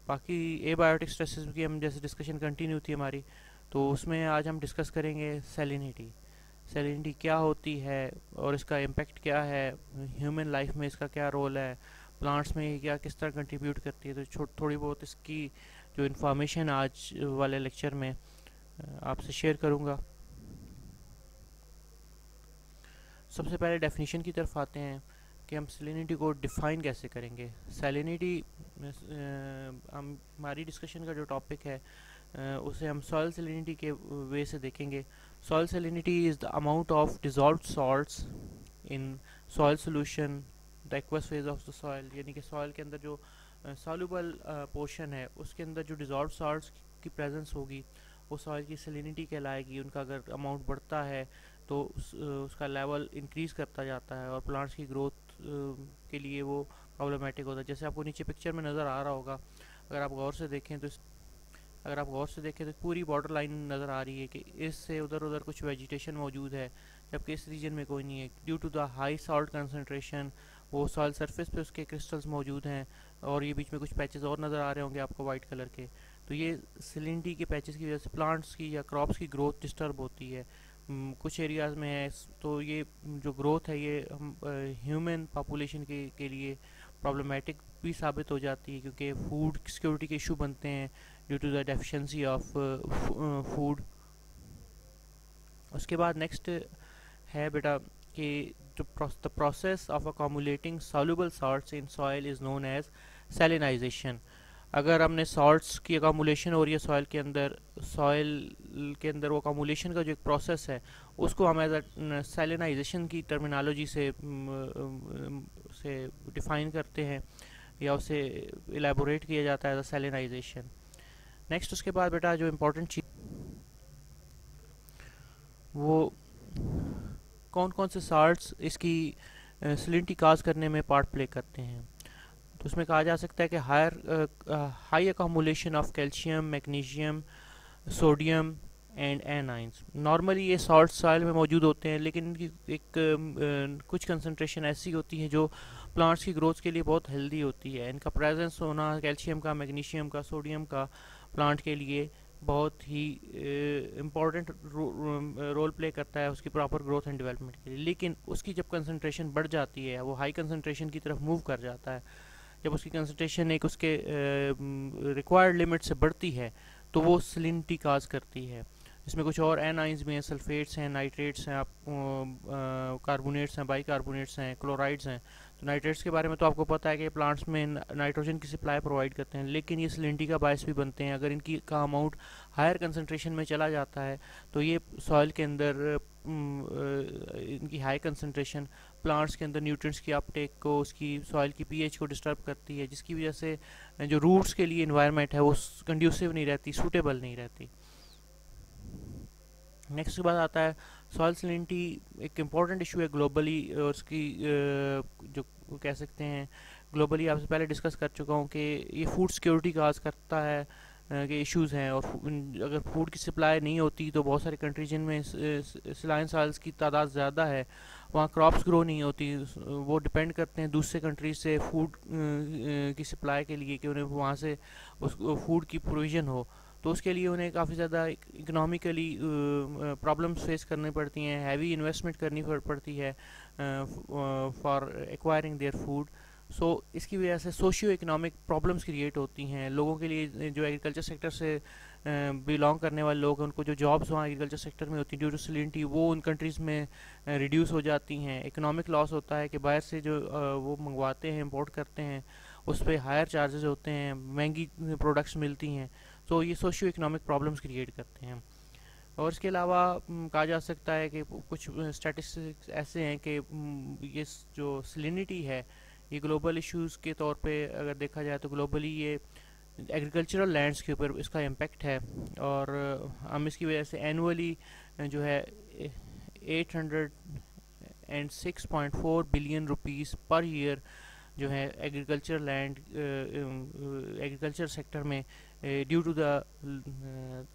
बाकी abiotic stresses की हम जैसे डिस्कशन कंटिन्यू थी हमारी, तो उसमें आज हम डिस्कस करेंगे सैलिनिटी। सैलिनिटी क्या होती है और इसका इम्पेक्ट क्या है, ह्यूमन लाइफ में इसका क्या रोल है, प्लांट्स में ये क्या किस तरह कंट्रीब्यूट करती है। तो थोड़ी बहुत इसकी जो इन्फॉर्मेशन आज वाले लेक्चर में आपसे शेयर करूँगा। सबसे पहले डेफिनेशन की तरफ आते हैं कि हम सैलिनिटी को डिफ़ाइन कैसे करेंगे। सैलिनिटी हमारी डिस्कशन का जो टॉपिक है उसे हम सॉइल सैलिनिटी के वे से देखेंगे। Soil salinity is the amount of dissolved salts in soil solution the aqueous phase of the soil, यानी कि सॉइल के अंदर जो सॉल्युबल पोर्शन है उसके अंदर जो डिज़ोल्व्ड सॉल्ट्स की प्रेजेंस होगी वो सॉइल की सैलिनिटी कहलाएगी। उनका अगर अमाउंट बढ़ता है तो उसका लेवल इंक्रीज़ करता जाता है और प्लांट्स की ग्रोथ के लिए वो प्रॉब्लमेटिक होता है। जैसे आपको नीचे पिक्चर में नज़र आ रहा होगा, अगर आप गौर से देखें तो पूरी बॉर्डर लाइन नज़र आ रही है कि इससे उधर उधर कुछ वेजिटेशन मौजूद है, जबकि इस रीजन में कोई नहीं है। Due to the high salt concentration वो सॉइल सरफेस पे उसके क्रिस्टल्स मौजूद हैं, और ये बीच में कुछ पैचेस और नज़र आ रहे होंगे आपको वाइट कलर के। तो ये सैलिनिटी के पैचेस की वजह से प्लांट्स की या क्रॉप्स की ग्रोथ डिस्टर्ब होती है। कुछ एरियाज़ में है, तो ये जो ग्रोथ है ये हम ह्यूमन पॉपुलेशन के लिए प्रॉब्लमेटिक भी साबित हो जाती है, क्योंकि फूड सिक्योरिटी के इशू बनते हैं due to the deficiency of food. उसके बाद नेक्स्ट है बेटा कि जो the process of accumulating soluble salts in soil is known as salinization. अगर हमने सॉल्ट्स की अकोमुलेशन हो रही है सॉइल के अंदर वो अकोमुलेशन का जो एक प्रोसेस है उसको हम एज अ सैलिनाइजेशन की टर्मिनोलॉजी से डिफ़ाइन करते हैं या उसे एलेबोरेट किया जाता है एज अ सैलिनाइजेशन। नेक्स्ट उसके बाद बेटा जो इम्पोर्टेंट चीज़ वो कौन कौन से सॉल्ट्स इसकी सैलिनिटी काज करने में पार्ट प्ले करते हैं। तो उसमें कहा जा सकता है कि high accumulation of calcium, magnesium, sodium and anions. Normally ये सॉल्ट सॉइल में मौजूद होते हैं, लेकिन इनकी कुछ कंसनट्रेशन ऐसी होती है जो प्लांट्स की ग्रोथ के लिए बहुत हेल्दी होती है। इनका प्रेजेंस होना कैल्शियम का, मैग्नीशियम का, सोडियम का प्लांट के लिए बहुत ही इम्पॉर्टेंट रोल प्ले करता है उसकी प्रॉपर ग्रोथ एंड डेवलपमेंट के लिए। लेकिन उसकी जब कंसनट्रेशन बढ़ जाती है, वो हाई कंसनट्रेशन की तरफ मूव कर जाता है, जब उसकी कंसनट्रेशन एक उसके रिक्वायर्ड लिमिट से बढ़ती है तो वो सैलिनिटी काज करती है। इसमें कुछ और एनाइंस भी हैं, सल्फेट्स हैं, नाइट्रेट्स हैं, आप कार्बोनेट्स हैं, बाइकार्बोनेट्स हैं, क्लोराइड्स हैं। तो नाइट्रेट्स के बारे में तो आपको पता है कि प्लांट्स में नाइट्रोजन की सप्लाई प्रोवाइड करते हैं, लेकिन ये सैलिनिटी का बायस भी बनते हैं। अगर इनकी का अमाउंट हायर कंसनट्रेशन में चला जाता है तो ये सॉइल के अंदर इनकी हाई कंसनट्रेशन प्लांट्स के अंदर न्यूट्रिएंट्स की अपटेक को, उसकी सॉइल की पीएच को डिस्टर्ब करती है, जिसकी वजह से जो रूट्स के लिए इन्वायरमेंट है वो कंड्यूसिव नहीं रहती, सूटेबल नहीं रहती। नेक्स्ट के बाद आता है सॉइल सैलिनिटी एक इम्पॉर्टेंट इशू है ग्लोबली, और उसकी जो कह सकते हैं ग्लोबली आपसे पहले डिस्कस कर चुका हूँ कि ये फूड सिक्योरिटी काज करता है के इश्यूज़ हैं। और अगर फूड की सप्लाई नहीं होती तो बहुत सारी कंट्रीज जिनमें सलाइन सॉइल्स की तादाद ज़्यादा है वहाँ क्रॉप्स ग्रो नहीं होती। वो डिपेंड करते हैं दूसरे कंट्रीज से फूड की सप्लाई के लिए कि उन्हें वहाँ से उस फूड की प्रोविज़न हो। तो उसके लिए उन्हें काफ़ी ज़्यादा इकोनॉमिकली प्रॉब्लम्स फेस करनी पड़ती हैं, हैवी इन्वेस्टमेंट करनी पड़ती है फॉर एक्वायरिंग देयर फूड। सो इसकी वजह से सोशियो इकोनॉमिक प्रॉब्लम्स क्रिएट होती हैं लोगों के लिए। जो एग्रीकल्चर सेक्टर से बिलोंग करने वाले लोग हैं उनको जो जॉब्स वहाँ एग्रीकल्चर सेक्टर में होती हैं ड्यू टू सैलिनिटी वो उन कंट्रीज़ में रिड्यूस हो जाती हैं। इकोनॉमिक लॉस होता है कि बाहर से जो वो मंगवाते हैं, इंपोर्ट करते हैं, उस पर हायर चार्जेस होते हैं, महंगी प्रोडक्ट्स मिलती हैं। तो ये सोशियो इकोनॉमिक प्रॉब्लम्स क्रिएट करते हैं। और इसके अलावा कहा जा सकता है कि कुछ स्टैटिस्टिक्स ऐसे हैं कि ये जो सैलिनिटी है ये ग्लोबल इश्यूज़ के तौर पे अगर देखा जाए तो ग्लोबली ये एग्रीकल्चरल लैंड्स के ऊपर इसका इम्पेक्ट है। और हम इसकी वजह से एनुअली जो है 806.4 बिलियन रुपीस पर ईयर जो है एग्रीकल्चर लैंड एग्रीकल्चर सेक्टर में due to the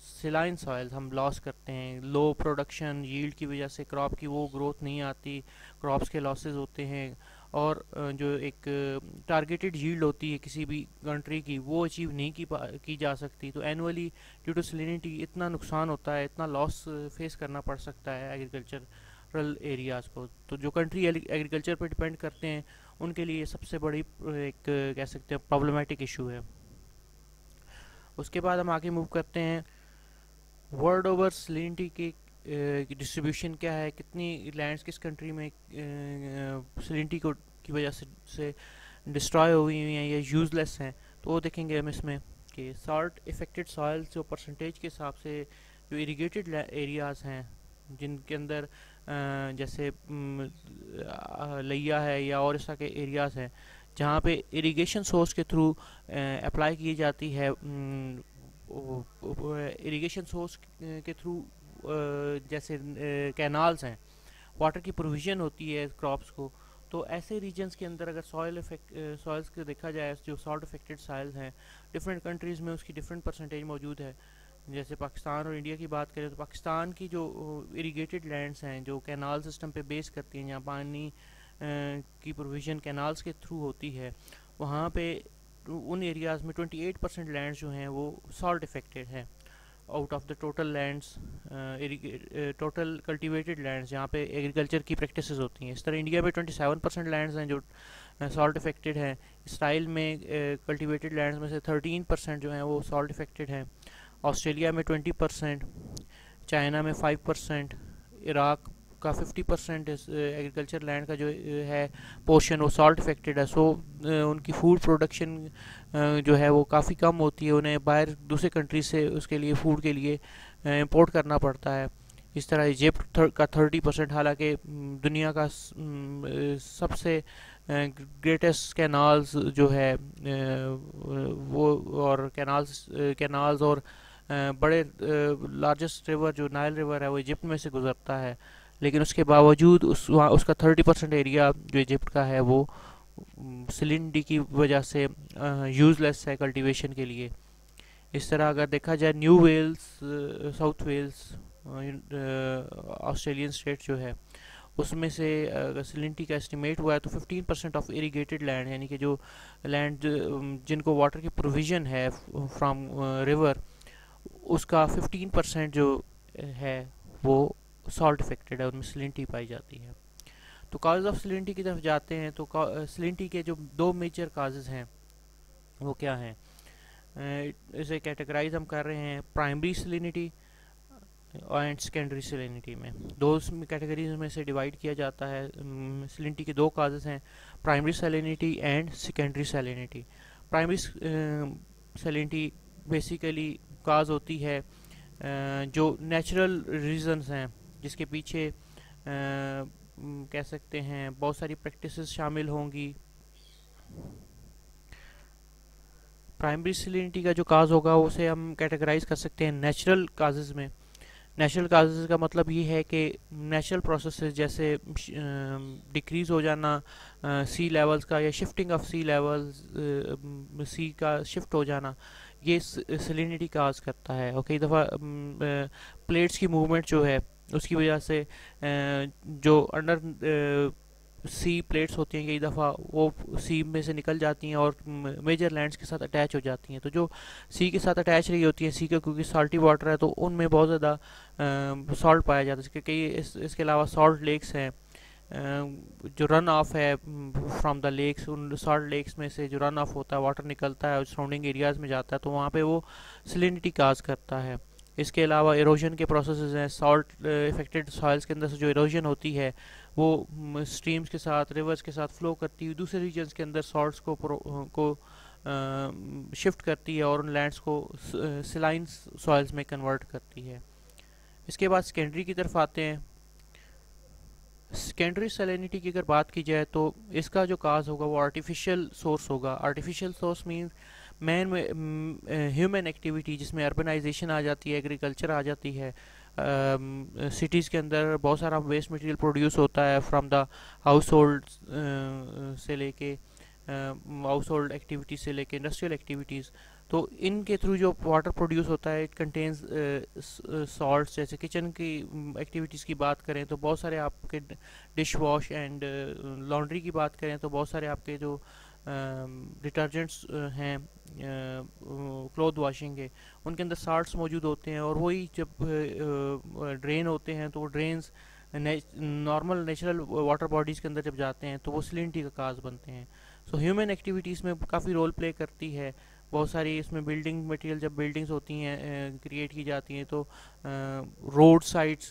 saline soils हम लॉस करते हैं। लो प्रोडक्शन यील्ड की वजह से क्रॉप की वो ग्रोथ नहीं आती, क्रॉप्स के लॉसेस होते हैं। और जो एक टारगेटेड यील्ड होती है किसी भी कंट्री की, वो अचीव नहीं की जा सकती। तो एनुअली ड्यू टू सैलिनिटी इतना नुकसान होता है, इतना लॉस फेस करना पड़ सकता है एग्रीकल्चरल एरियाज़ को। तो जो कंट्री एग्रीकल्चर पर डिपेंड करते हैं उनके लिए सबसे बड़ी एक कह सकते हैं प्रॉब्लमेटिक इशू है। उसके बाद हम आगे मूव करते हैं, वर्ल्ड ओवर सैलिनिटी की डिस्ट्रीब्यूशन क्या है, कितनी लैंड्स किस कंट्री में सैलिनिटी को की वजह से डिस्ट्रॉय हुई हैं या यूज़लेस हैं। तो वो देखेंगे हम इसमें कि सॉल्ट इफेक्टेड सॉइल्स जो परसेंटेज के हिसाब से जो इरिगेटेड एरियाज़ हैं जिनके अंदर जैसे लिया है या और इस तरह के एरियाज़ हैं जहाँ पे इरिगेशन सोर्स के थ्रू अप्लाई की जाती है, इरिगेशन सोर्स के थ्रू जैसे कैनाल्स हैं, वाटर की प्रोविज़न होती है क्रॉप्स को। तो ऐसे रीजन्स के अंदर अगर सॉइल्स को देखा जाए, जो सॉल्ट इफेक्टेड सॉइल्स हैं डिफरेंट कंट्रीज़ में उसकी डिफरेंट परसेंटेज मौजूद है। जैसे पाकिस्तान और इंडिया की बात करें तो पाकिस्तान की जो इरिगेटेड लैंड्स हैं जो कैनाल सिस्टम पे बेस करती हैं, जहाँ पानी की प्रोविज़न कैनाल्स के थ्रू होती है, वहाँ पे उन एरियाज़ में 28% लैंड्स जो हैं वो सॉल्ट इफेक्टेड हैं out of the total lands, total cultivated lands जहाँ पे एग्रीकल्चर की प्रैक्टिसेस होती हैं। इस तरह इंडिया में 27% लैंड्स हैं जो सॉल्ट इफेक्टेड हैं। इसराइल में कल्टिवेटेड लैंड्स में से 13% जो हैं वो सॉल्ट इफेक्टेड हैं। ऑस्ट्रेलिया में 20%, चाइना में 5%, इराक का 50% एग्रीकल्चर लैंड का जो है पोर्शन वो सॉल्ट इफेक्टेड है। सो उनकी फूड प्रोडक्शन जो है वो काफ़ी कम होती है, उन्हें बाहर दूसरे कंट्री से उसके लिए फूड के लिए इंपोर्ट करना पड़ता है। इस तरह इजिप्ट का 30%, हालांकि दुनिया का सबसे ग्रेटेस्ट कैनाल्स जो है वो और कैनाल्स और बड़े लार्जेस्ट रिवर जो नाइल रिवर है वो इजिप्ट में से गुजरता है, लेकिन उसके बावजूद उसका 30% एरिया जो इजिप्ट का है वो सैलिनिटी की वजह से यूज़लेस है कल्टीवेशन के लिए। इस तरह अगर देखा जाए New Wales, South Wales Australian state जो है उसमें से अगर सैलिनिटी का एस्टिमेट हुआ है तो 15% ऑफ इरिगेटेड लैंड, यानी कि जो लैंड जिनको वाटर की प्रोविज़न है फ्रॉम रिवर, उसका 15% जो है वो सॉल्ट इफेक्टेड है, उनमें सैलिनिटी पाई जाती है। तो काजेज ऑफ सैलिनिटी की तरफ जाते हैं तो सैलिनिटी के जो दो मेजर काजेज हैं वो क्या हैं, इसे कैटेगराइज हम कर रहे हैं primary salinity and secondary salinity में। दो कैटेगरीज में से डिवाइड किया जाता है। सैलिनिटी के दो काजेज हैं, primary salinity and secondary salinity. Primary salinity basically cause होती है जो नेचुरल रीजंस हैं जिसके पीछे कह सकते हैं बहुत सारी प्रैक्टिसेस शामिल होंगी। प्राइमरी सैलिनिटी का जो काज होगा उसे हम कैटेगराइज कर सकते हैं नेचुरल काजेज़ में। नेचुरल काजेज़ का मतलब ये है कि नेचुरल प्रोसेसेस जैसे डिक्रीज़ हो जाना सी लेवल्स का या शिफ्टिंग ऑफ सी लेवल्स, सी का शिफ्ट हो जाना, ये सैलिनिटी काज करता है। और कई दफ़ा प्लेट्स की मूवमेंट जो है उसकी वजह से जो अंडर सी प्लेट्स होती हैं कई दफ़ा वो सी में से निकल जाती हैं और मेजर लैंड्स के साथ अटैच हो जाती हैं। तो जो सी के साथ अटैच रही होती हैं, सी का क्योंकि साल्टी वाटर है तो उनमें बहुत ज़्यादा सॉल्ट पाया जाता है। क्योंकि इसके अलावा सॉल्ट लेक्स हैं, जो रन ऑफ है फ्रॉम द लेक्स, उन सॉल्ट लेक्स में से जो रन ऑफ होता है वाटर निकलता है और सराउंडिंग एरियाज़ में जाता है, तो वहाँ पे वो सैलिनिटी काज करता है। इसके अलावा इरोजन के प्रोसेसेस हैं, सॉल्ट इफेक्टेड सॉइल्स के अंदर से जो इरोजन होती है वो स्ट्रीम्स के साथ, रिवर्स के साथ फ्लो करती हुई दूसरे रीजन्स के अंदर सॉल्ट्स को शिफ्ट करती है और उन लैंड्स को सलाइन सॉइल्स में कन्वर्ट करती है। इसके बाद सेकेंडरी की तरफ आते हैं। सेकेंडरी सैलिनिटी की अगर बात की जाए तो इसका जो काज होगा वो आर्टिफिशियल सोर्स होगा। Artificial source means human activity, जिसमें अर्बनाइजेशन आ जाती है, एग्रीकल्चर आ जाती है। सिटीज़ के अंदर बहुत सारा वेस्ट मटेरियल प्रोड्यूस होता है फ्रॉम द हाउस होल्ड से लेके हाउस होल्ड एक्टिविटी से लेके इंडस्ट्रियल एक्टिविटीज़। तो इनके थ्रू जो वाटर प्रोड्यूस होता है, इट कंटेन्स सॉल्ट्स। जैसे किचन की एक्टिविटीज़ की बात करें तो बहुत सारे आपके डिश वॉश एंड लॉन्ड्री की बात करें तो बहुत सारे आपके जो डिटर्जेंट्स हैं क्लॉथ वॉशिंग के, उनके अंदर साल्ट्स मौजूद होते हैं। और वही जब ड्रेन होते हैं तो वो drains normal natural water bodies के अंदर जब जाते हैं तो वो सलिनिटी का काज बनते हैं। सो ह्यूमन एक्टिविटीज़ में काफ़ी रोल प्ले करती है बहुत सारी। इसमें बिल्डिंग मटेरियल, जब बिल्डिंग्स होती हैं क्रिएट की जाती हैं तो रोड साइड्स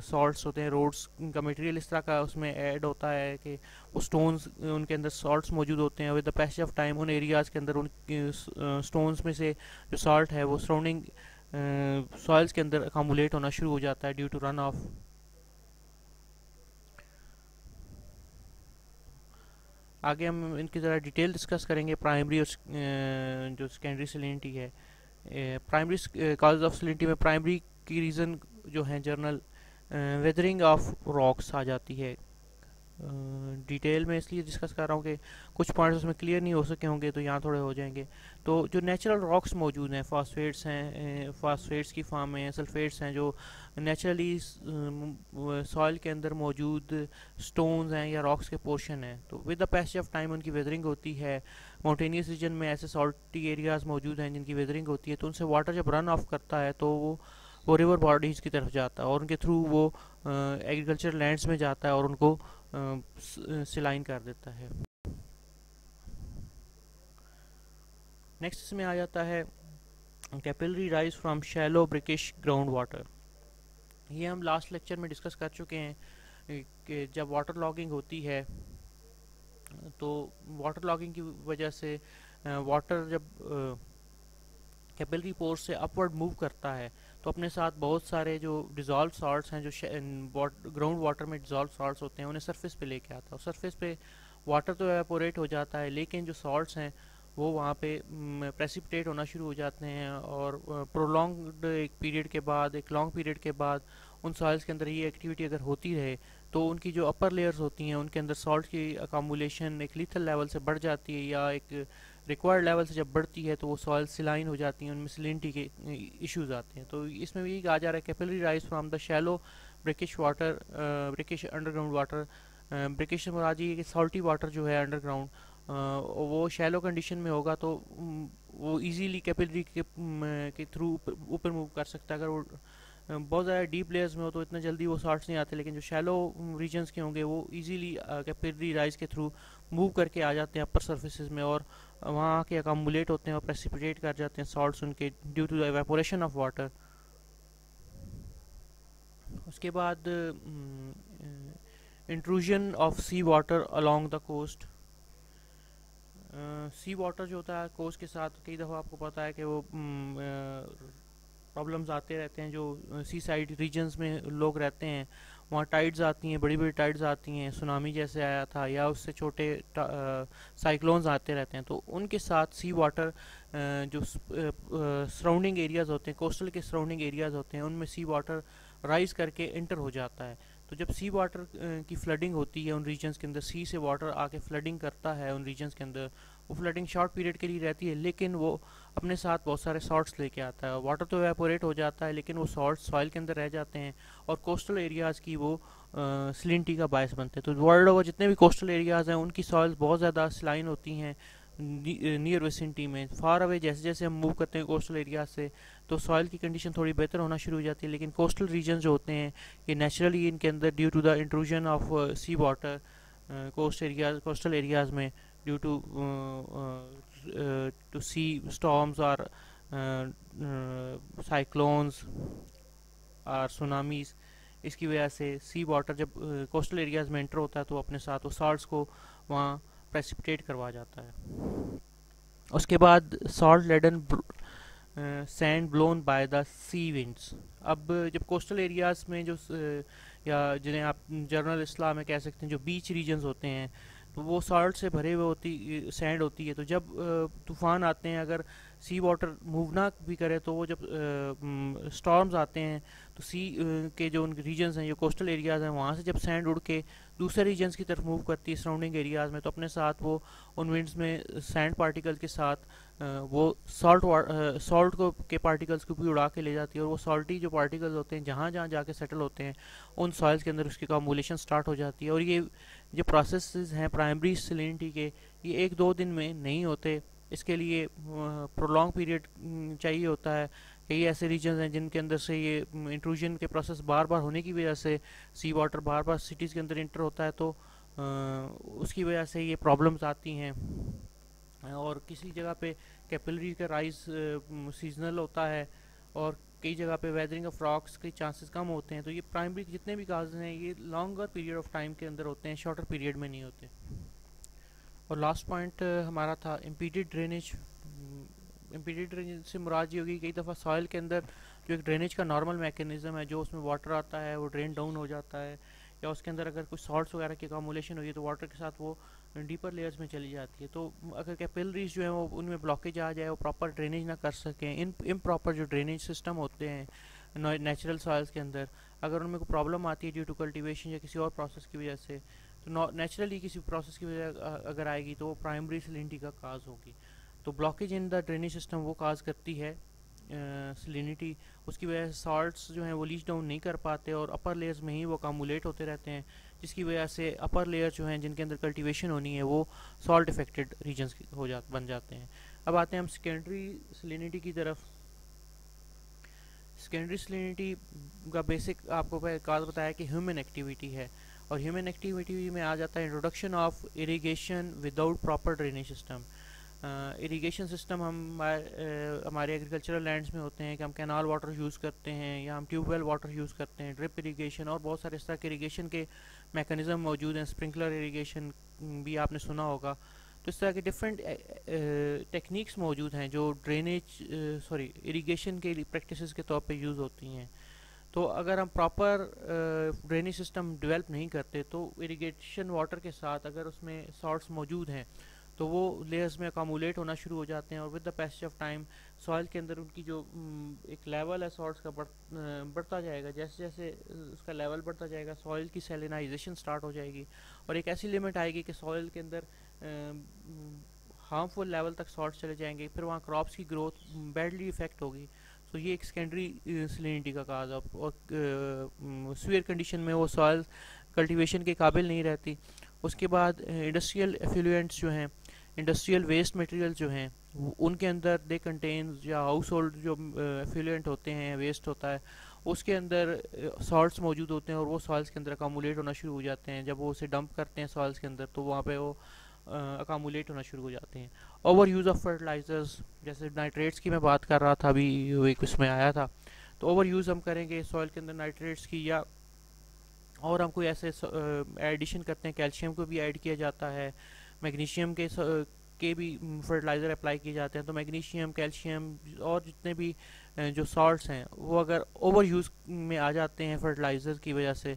सॉल्ट्स होते हैं, रोड्स का मटेरियल इस तरह का उसमें ऐड होता है कि वो स्टोन्स, उनके अंदर सॉल्ट्स मौजूद होते हैं। With the passage of time उन एरियाज़ के अंदर उन स्टोन्स में से जो सॉल्ट है वो सराउंडिंग सॉइल्स के अंदर अकामुलेट होना शुरू हो जाता है ड्यू टू रन ऑफ। आगे हम इनकी ज़रा डिटेल डिस्कस करेंगे प्राइमरी और जो सेकेंडरी सलिनिटी है। प्राइमरी कॉज ऑफ सलिनिटी में प्राइमरी की रीज़न जो है जर्नल वेदरिंग ऑफ रॉक्स आ जाती है। डिटेल में इसलिए डिस्कस कर रहा हूँ कि कुछ पॉइंट्स उसमें क्लियर नहीं हो सके होंगे तो यहाँ थोड़े हो जाएंगे। तो जो नेचुरल रॉक्स मौजूद हैं, फास्फेट्स हैं, फास्फेट्स की फॉर्म में सल्फेट्स हैं, जो नेचुरली सॉइल के अंदर मौजूद स्टोन्स हैं या रॉक्स के पोर्शन हैं, तो with the passage of time उनकी वेदरिंग होती है। माउंटेनियस रीजन में ऐसे सॉल्टी एरियाज मौजूद हैं जिनकी वेदरिंग होती है, तो उनसे वाटर जब रन ऑफ करता है तो वो रिवर बॉडीज़ की तरफ जाता है और उनके थ्रू वो एग्रीकल्चर लैंड्स में जाता है और उनको सिलाइन कर देता है। नेक्स्ट इसमें आ जाता है capillary rise from shallow brackish ground water. ये हम लास्ट लेक्चर में डिस्कस कर चुके हैं कि जब वाटर लॉगिंग होती है तो वाटर लॉगिंग की वजह से वाटर जब कैपिलरी पोर्स से अपवर्ड मूव करता है तो अपने साथ बहुत सारे जो डिज़ोल्व सॉल्ट्स हैं, जो ग्राउंड वाटर में डिज़ोल्व सॉल्ट्स होते हैं, उन्हें सरफेस पे लेके आता है। और सरफेस पे वाटर तो एवापोरेट हो जाता है, लेकिन जो सॉल्ट्स हैं वो वहाँ पे प्रेसिपिटेट होना शुरू हो जाते हैं। और प्रोलॉन्ग्ड एक पीरियड के बाद, एक लॉन्ग पीरियड के बाद उन सॉइल्स के अंदर ये एक्टिविटी अगर होती रहे तो उनकी जो अपर लेयर्स होती हैं उनके अंदर सॉल्ट की अकामुलेशन एक लीथल लेवल से बढ़ जाती है, या एक रिक्वायर्ड लेवल से जब बढ़ती है तो वो सॉइल सिलाइन हो जाती हैं, उनमें सलिनिटी के इश्यूज आते हैं। तो इसमें भी कहा जा रहा है capillary rise from the shallow brackish water, brackish underground water. Brackish मुराद ये कि सॉल्टी वाटर जो है अंडरग्राउंड वो शैलो कंडीशन में होगा तो वो इजीली कैपिलरी के थ्रू ऊपर मूव कर सकता है। अगर वो बहुत ज़्यादा डीप लेयर्स में हो तो इतना जल्दी वो सॉल्ट्स नहीं आते, लेकिन जो शैलो रीजन्स के होंगे वो इजीली कैपिलरी राइज के थ्रू मूव करके आ जाते हैं अपर सर्फेसिस में, और वहाँ आके अकामुलेट होते हैं और प्रेसिपिटेट कर जाते हैं सॉल्ट्स उनके due to the evaporation of water. उसके बाद intrusion of sea water along the coast. Sea water जो होता है कोस्ट के साथ कई दफ़ा आपको पता है कि वो प्रॉब्लम्स आते रहते हैं। जो सी साइड रीजन्स में लोग रहते हैं वहाँ टाइड्स आती हैं, बड़ी बड़ी टाइड्स आती हैं, सुनामी जैसे आया था, या उससे छोटे साइक्लोन्स आते रहते हैं। तो उनके साथ सी वाटर जो सराउंडिंग एरियाज़ होते हैं, कोस्टल के सराउंडिंग एरियाज़ होते हैं, उनमें सी वाटर राइज करके इंटर हो जाता है। तो जब सी वाटर की फ्लडिंग होती है उन रीजन्स के अंदर, सी से वाटर आके फ्लडिंग करता है उन रीजन्स के अंदर, वो फ्लडिंग शॉर्ट पीरियड के लिए रहती है, लेकिन वो अपने साथ बहुत सारे सॉल्ट्स लेके आता है। वाटर तो एवापोरेट हो जाता है लेकिन वो सॉल्ट्स सॉइल के अंदर रह जाते हैं और कोस्टल एरियाज़ की वो सलिनिटी का बायस बनते हैं। तो वर्ल्ड ओवर जितने भी कोस्टल एरियाज़ हैं उनकी सॉइल्स बहुत ज़्यादा सलाइन होती हैं नियर विसिनिटी में। फार अवे जैसे जैसे हम मूव करते हैं कोस्टल एरिया से तो सॉइल की कंडीशन थोड़ी बेहतर होना शुरू हो जाती है, लेकिन कोस्टल रीजन जो होते हैं ये नेचुरली इनके अंदर due to the intrusion of sea water coastal areas में ड्यू टू सी स्टॉर्म्स और साइक्लोन्स और सुनामीज, इसकी वजह से सी वाटर जब कोस्टल एरियाज़ में एंटर होता है तो अपने साथ वो सॉल्ट्स को वहाँ प्रेसिपिटेट करवा जाता है। उसके बाद salt laden sand blown by the sea winds. अब जब कोस्टल एरियाज़ में जो या जिन्हें आप जनरल इस्लाम में कह सकते हैं जो बीच रीजन्स होते हैं तो वो सॉल्ट से भरे हुए सैंड होती है। तो जब तूफ़ान आते हैं, अगर सी वाटर मूव ना भी करे तो वो जब स्टॉर्म्स आते हैं तो सी के जो उनके रीजन्स हैं, जो कोस्टल एरियाज़ हैं, वहाँ से जब सैंड उड़ के दूसरे रीजन्स की तरफ मूव करती है सराउंडिंग एरियाज़ में, तो अपने साथ वो उन विंड्स में सैंड पार्टिकल के साथ वो सॉल्ट को के पार्टिकल्स को भी उड़ा के ले जाती है, और वो सॉल्टी जो पार्टिकल्स होते हैं जहाँ जहाँ जाके सेटल होते हैं उन सॉइल्स के अंदर उसकी अकामुलेशन स्टार्ट हो जाती है। और ये जो प्रोसेस हैं प्राइमरी सलिनिटी के, ये एक दो दिन में नहीं होते, इसके लिए प्रोलॉन्ग पीरियड चाहिए होता है। कई ऐसे रीजन्स हैं जिनके अंदर से ये इंट्रूजन के प्रोसेस बार बार होने की वजह से सी वाटर बार बार सिटीज़ के अंदर इंटर होता है, तो उसकी वजह से ये प्रॉब्लम्स आती हैं। और किसी जगह पे कैपिलरी का राइज सीजनल होता है, और कई जगह पे वेदरिंग ऑफ रॉक्स के चांसेस कम होते हैं। तो ये प्राइमरी जितने भी काजेज हैं ये लॉन्गर पीरियड ऑफ टाइम के अंदर होते हैं, शॉर्टर पीरियड में नहीं होते। और लास्ट पॉइंट हमारा था इम्पीडेड ड्रेनेज। इम्पीडेड ड्रेनेज से मुराद ये होगी कई दफ़ा सॉइल के अंदर जो एक ड्रेनेज का नॉर्मल मैकेनिज़्म है, जो उसमें वाटर आता है वो ड्रेन डाउन हो जाता है, या उसके अंदर अगर कुछ सॉल्ट्स वगैरह की अकामुलेशन हुई है तो वाटर के साथ वो डीपर लेयर्स में चली जाती है। तो अगर कैपिलरीज जो है वो उनमें ब्लॉकेज आ जाए, वो प्रॉपर ड्रेनेज ना कर सकें, इम्प्रॉपर जो ड्रेनेज सिस्टम होते हैं नेचुरल सॉइल्स के अंदर, अगर उनमें कोई प्रॉब्लम आती है ड्यू टू कल्टीवेशन या किसी और प्रोसेस की वजह से, तो नेचुरली किसी प्रोसेस की वजह अगर आएगी तो वो प्राइमरी सलिनिटी का काज होगी। तो blockage in the drainage system वो काज करती है सलिनिटी। उसकी वजह से सॉल्ट्स जो हैं वो लीच डाउन नहीं कर पाते और अपर लेयर्स में ही वो अकामुलेट होते रहते हैं, जिसकी वजह से अपर लेयर जो हैं जिनके अंदर कल्टीवेशन होनी है वो सॉल्ट इफेक्टेड रीजन्स बन जाते हैं। अब आते हैं हम सेकेंडरी सलिनिटी की तरफ। सेकेंडरी सलिनिटी का बेसिक आपको काज बताया कि ह्यूमन एक्टिविटी है, और ह्यूमन एक्टिविटी में आ जाता है introduction of irrigation without proper drainage system. Irrigation system हम हमारे एग्रीकल्चरल लैंड्स में होते हैं कि हम कैनाल वाटर यूज़ करते हैं, या हम ट्यूबवेल वाटर यूज़ करते हैं, ड्रिप इरिगेशन, और बहुत सारे इस तरह के इरिगेशन के मैकेनिज़्म मौजूद हैं। स्प्रिंकलर इरिगेशन भी आपने सुना होगा। तो इस तरह के डिफरेंट टेक्निक्स मौजूद हैं जो इरिगेशन के प्रैक्टिसेस के तौर पे यूज़ होती हैं। तो अगर हम प्रॉपर ड्रेनेज सिस्टम डेवलप नहीं करते तो इरिगेशन वाटर के साथ अगर उसमें सॉल्ट्स मौजूद हैं तो वो लेयर्स में अकामुलेट होना शुरू हो जाते हैं, और with the passage of time soil के अंदर उनकी जो एक लेवल है सॉल्ट्स का बढ़ता जाएगा। जैसे जैसे उसका लेवल बढ़ता जाएगा सॉइल की सेलिनाइजेशन स्टार्ट हो जाएगी, और एक ऐसी लिमिट आएगी कि सॉइल के अंदर हार्मफुल लेवल तक सॉल्ट चले जाएंगे, फिर वहाँ क्रॉप्स की ग्रोथ बैडली इफेक्ट होगी। तो ये एक सेकेंडरी सलिनिटी का काज। और सीवियर कंडीशन में वो सॉइल कल्टीवेशन के काबिल नहीं रहती। उसके बाद इंडस्ट्रियल एफ्लुएंट्स जो हैं, इंडस्ट्रियल वेस्ट मटेरियल जो हैं, उनके अंदर दे कंटेन, या हाउस होल्ड जो एफ्लुएंट होते हैं, वेस्ट होता है, उसके अंदर सॉल्ट्स मौजूद होते हैं, और वो सॉइल्स के अंदर अकामुलेट होना शुरू हो जाते हैं। जब वो उसे डंप करते हैं सॉइल्स के अंदर तो वहाँ पे वो अकामुलेट होना शुरू हो जाते हैं। ओवर यूज़ ऑफ फर्टिलाइजर्स, जैसे नाइट्रेट्स की मैं बात कर रहा था अभी, एक उसमें आया था, तो ओवर यूज़ हम करेंगे सॉइल के अंदर नाइट्रेट्स की, या और हम कोई ऐसे एडिशन करते हैं, कैल्शियम को भी ऐड किया जाता है, मैग्नीशियम के भी फर्टिलाइज़र अप्लाई किए जाते हैं। तो मैग्नीशियम, कैल्शियम और जितने भी जो सॉल्ट्स हैं वो अगर ओवर यूज़ में आ जाते हैं फर्टिलाइज़र की वजह से,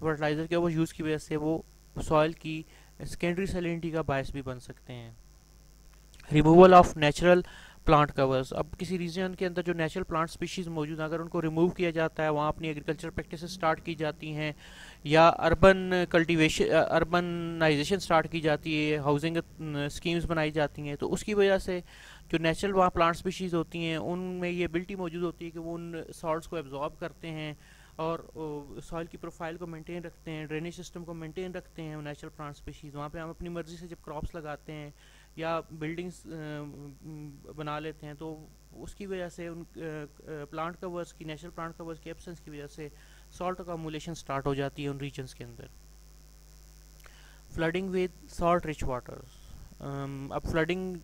फर्टिलाइज़र के ओवर यूज़ की वजह से वो सॉइल की सेकेंडरी सैलिनिटी का बायस भी बन सकते हैं। Removal of natural plant covers, अब किसी रीजन के अंदर जो नेचुरल प्लांट स्पीशीज़ मौजूद हैं अगर उनको रिमूव किया जाता है, वहाँ अपनी एग्रीकल्चर प्रैक्टिस स्टार्ट की जाती हैं, या अर्बनाइजेशन स्टार्ट की जाती है, हाउसिंग स्कीम्स बनाई जाती हैं, तो उसकी वजह से जो नेचुरल वहाँ प्लांट स्पीशीज़ होती हैं उनमें ये एबिलिटी मौजूद होती है कि वो उन सॉल्ट्स को एब्जॉर्ब करते हैं और सॉइल की प्रोफाइल को मेंटेन रखते हैं, ड्रेनेज सिस्टम को मेंटेन रखते हैं नेचुरल प्लांट स्पीशीज़। वहाँ पे हम अपनी मर्ज़ी से जब क्रॉप्स लगाते हैं या बिल्डिंग्स बना लेते हैं तो उसकी वजह से उन प्लांट कवर्स की, नेचुरल प्लांट कवर्स की एब्सेंस की वजह से सॉल्ट अकामुलेशन स्टार्ट हो जाती है उन रीजन्स के अंदर। Flooding with salt rich waters, अब फ्लडिंग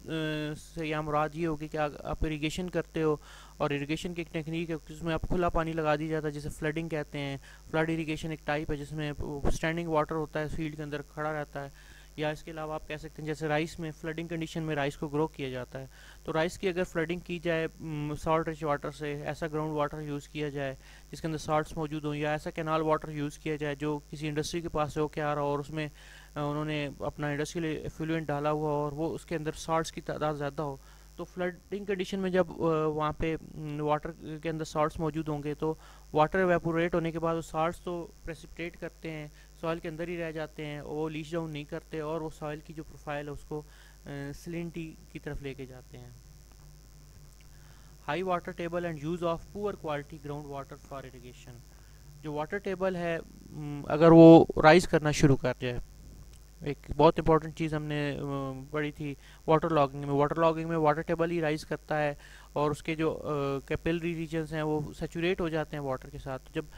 से यहाँ मुराद ये होगी कि आप इरिगेशन करते हो और इरिगेशन की एक टेक्निक है जिसमें आप खुला पानी लगा दिया जाता है, जिसे फ्लडिंग कहते हैं। फ्लड इरिगेशन एक टाइप है जिसमें स्टैंडिंग वाटर होता है, फील्ड के अंदर खड़ा रहता है। या इसके अलावा आप कह सकते हैं जैसे राइस में फ्लडिंग कंडीशन में राइस को ग्रो किया जाता है, तो राइस की अगर फ्लडिंग की जाए सॉल्ट रिच वाटर से, ऐसा ग्राउंड वाटर यूज़ किया जाए जिसके अंदर सॉल्ट्स मौजूद हों, या ऐसा कैनाल वाटर यूज़ किया जाए जो किसी इंडस्ट्री के पास से होकर आ रहा हो और उसमें उन्होंने अपना इंडस्ट्रियल एफ्लुएंट डाला हुआ और वो उसके अंदर सॉल्ट्स की तादाद ज़्यादा हो, तो फ्लडिंग कंडीशन में जब वहाँ पे वाटर के अंदर सॉल्ट्स मौजूद होंगे, तो वाटर एवेपोरेट होने के बाद वो सॉल्ट्स तो प्रेसिपिटेट करते हैं, सॉइल के अंदर ही रह जाते हैं, वो लीच डाउन नहीं करते और वो सॉइल की जो प्रोफाइल है उसको सलिनिटी की तरफ लेके जाते हैं। High water table and use of poor quality ground water for irrigation. जो वाटर टेबल है अगर वो राइज करना शुरू कर जाए, एक बहुत इंपॉर्टेंट चीज़ हमने पढ़ी थी वाटर लॉगिंग में वाटर टेबल ही राइज करता है और उसके जो कैपिलरी रीजन्स हैं वो सेचुरेट हो जाते हैं वाटर के साथ। जब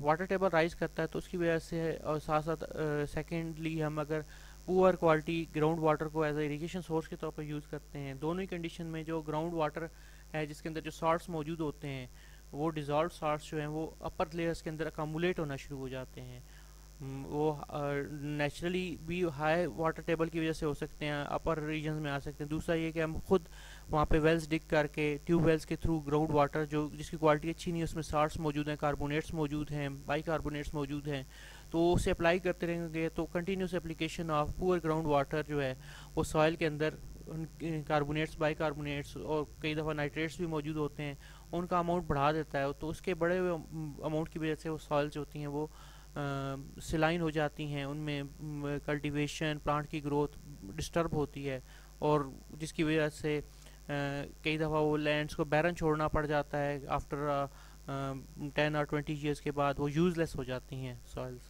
वाटर टेबल राइज करता है तो उसकी वजह से, और साथ साथ सेकेंडली हम अगर पुअर क्वालिटी ग्राउंड वाटर को एज ए इरीगेशन सोर्स के तौर पर यूज़ करते हैं, दोनों ही कंडीशन में जो ग्राउंड वाटर है जिसके अंदर जो सॉल्ट्स मौजूद होते हैं, वो डिज़ोल्व सॉल्ट्स जो हैं वो अपर लेयर्स के अंदर अकामुलेट होना शुरू हो जाते हैं। वो नेचुरली भी हाई वाटर टेबल की वजह से हो सकते हैं, अपर रीजन में आ सकते हैं। दूसरा ये कि हम खुद वहाँ पे वेल्स डिग करके ट्यूब वेल्स के थ्रू ग्राउंड वाटर जो जिसकी क्वालिटी अच्छी नहीं है, उसमें साल्ट्स मौजूद हैं, कार्बोनेट्स मौजूद हैं, बाई कार्बोनेट्स मौजूद हैं, तो उसे अप्लाई करते रहेंगे तो continuous application of poor ground water जो है वो सॉइल के अंदर कार्बोनेट्स, बाई कार्बोनेट्स और कई दफ़ा नाइट्रेट्स भी मौजूद होते हैं, उनका अमाउंट बढ़ा देता है। तो उसके बड़े हुए अमाउंट की वजह से वो सॉइल्स होती हैं वो सिलाइन हो जाती हैं, उनमें कल्टीवेशन, प्लांट की ग्रोथ डिस्टर्ब होती है और जिसकी वजह से कई दफ़ा वो लैंड्स को बैरन छोड़ना पड़ जाता है। आफ्टर 10 और 20 ईयर्स के बाद वो यूज़लेस हो जाती हैं सॉइल्स।